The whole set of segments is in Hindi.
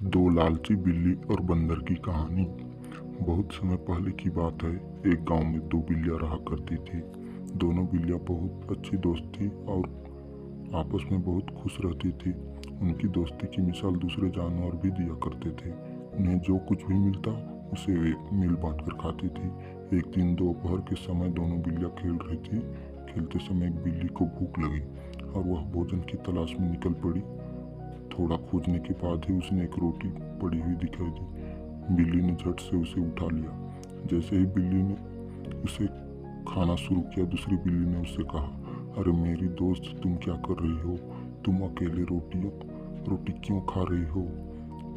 दो लालची बिल्ली और बंदर की कहानी। बहुत समय पहले की बात है। एक गांव में दो बिल्लियां रहा करती थी। दोनों बिल्लियां बहुत अच्छी दोस्त थी और आपस में बहुत खुश रहती थी। उनकी दोस्ती की मिसाल दूसरे जानवर भी दिया करते थे। उन्हें जो कुछ भी मिलता उसे वे मिल बांट कर खाती थी। एक दिन दोपहर के समय दोनों बिल्लियां खेल रही थी। खेलते समय एक बिल्ली को भूख लगी और वह भोजन की तलाश में निकल पड़ी। थोड़ा खोजने के बाद ही उसने एक रोटी पड़ी हुई दिखाई दी। बिल्ली ने झट से उसे उठा लिया। जैसे ही बिल्ली ने उसे खाना शुरू किया, दूसरी बिल्ली ने उससे कहा, अरे मेरी दोस्त, तुम क्या कर रही हो? तुम अकेले रोटी क्यों खा रही हो?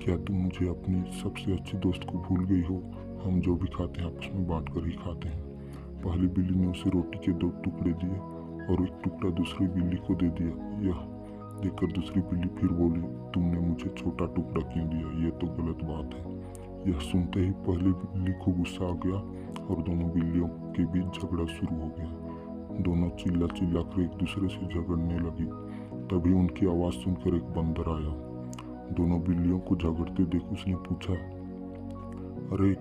क्या तुम मुझे अपनी सबसे अच्छी दोस्त को भूल गई हो? हम जो भी खाते हैं आपस में बांट कर ही खाते हैं। पहली बिल्ली ने उसे रोटी के दो टुकड़े दिए और एक टुकड़ा दूसरी बिल्ली को दे दिया। यह देखकर दूसरी बिल्ली फिर बोली, तुमने मुझे छोटा टुकड़ा क्यों दिया? ये तो गलत बात है। यह सुनते ही पहली बिल्ली को गुस्सा आ गया और दोनों बिल्लियों के बीच झगड़ा शुरू हो गया। दोनों चिल्ला चिल्ला कर एक दूसरे से झगड़ने लगी। तभी उनकी आवाज़ सुनकर एक बंदर आया। दोनों बिल्लियों को झगड़ते देख उसने पूछा, अरे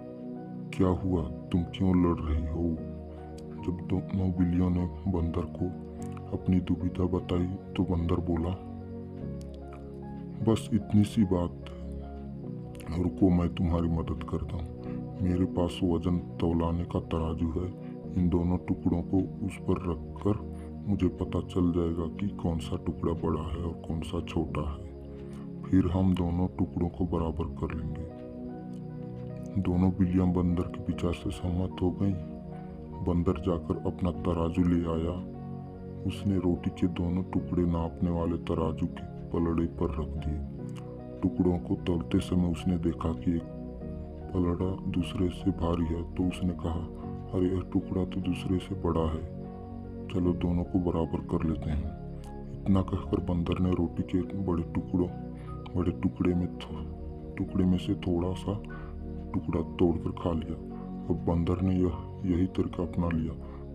क्या हुआ? तुम क्यों लड़ रही हो? जब दोनों बिल्लियों ने बंदर को अपनी दुविधा बताई तो बंदर बोला, बस इतनी सी बात, रुको मैं तुम्हारी मदद करता हूँ। मेरे पास वजन तौलाने का तराजू है। इन दोनों टुकड़ों को उस पर रखकर मुझे पता चल जाएगा कि कौन सा टुकड़ा बड़ा है और कौन सा छोटा है। फिर हम दोनों टुकड़ों को बराबर कर लेंगे। दोनों बिल्लियां बंदर के विचार से सहमत हो गईं। बंदर जाकर अपना तराजू ले आया। उसने रोटी के दोनों टुकड़े नापने वाले तराजू के पलड़े पर रख दिए। टुकड़ों को तौलते समय उसने देखा कि एक पलड़ा दूसरे से भारी है, तो उसने कहा, अरे यह टुकड़ा तो दूसरे से बड़ा है, चलो दोनों को बराबर कर लेते हैं। इतना कहकर बंदर ने रोटी के बड़े टुकड़े में से थोड़ा सा टुकड़ा तोड़कर खा लिया। अब बंदर ने यही तरीका अपना लिया।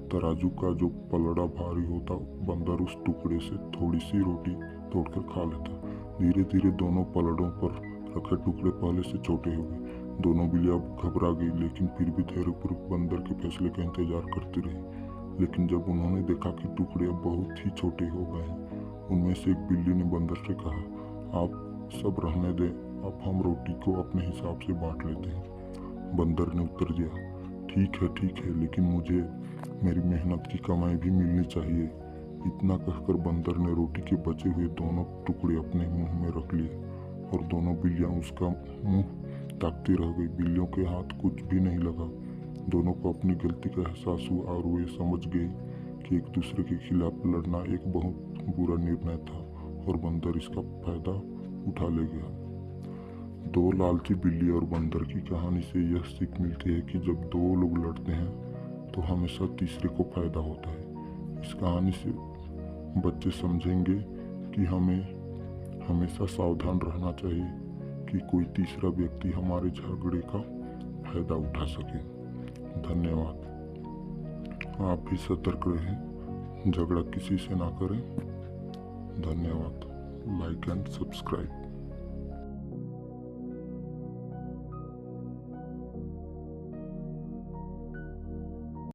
तराजू का जो पलड़ा भारी होता, बंदर उस टुकड़े से थोड़ी सी रोटी तोड़कर खा लेता। धीरे धीरे दोनों पलड़ों पर रखे टुकड़े पहले से छोटे हो गए। दोनों बिल्लियां घबरा गई, लेकिन फिर भी धैर्यपूर्वक बंदर के फैसले का इंतजार करती रही। लेकिन जब उन्होंने देखा कि टुकड़े अब बहुत ही छोटे हो गए हैं, उनमें से एक बिल्ली ने बंदर से कहा, आप सब रहने दें, अब हम रोटी को अपने हिसाब से बांट लेते हैं। बंदर ने उत्तर दिया, ठीक है, लेकिन मुझे मेरी मेहनत की कमाई भी मिलनी चाहिए। इतना कहकर बंदर ने रोटी के बचे हुए दोनों टुकड़े अपने मुंह में रख लिए और दोनों बिल्लियां उसका मुंह ताकती रह गई। बिल्लियों के हाथ कुछ भी नहीं लगा। दोनों को अपनी गलती का एहसास हुआ और वे समझ गए कि एक दूसरे के खिलाफ लड़ना एक बहुत बुरा निर्णय था और बंदर इसका फायदा उठा ले गया। दो लालची बिल्ली और बंदर की कहानी से यह सीख मिलती है कि जब दो लोग लड़ते हैं तो हमेशा तीसरे को फायदा होता है। इस कहानी से बच्चे समझेंगे कि हमें हमेशा सावधान रहना चाहिए कि कोई तीसरा व्यक्ति हमारे झगड़े का फायदा उठा सके। धन्यवाद। आप भी सतर्क रहें, झगड़ा किसी से ना करें। धन्यवाद। Like and subscribe.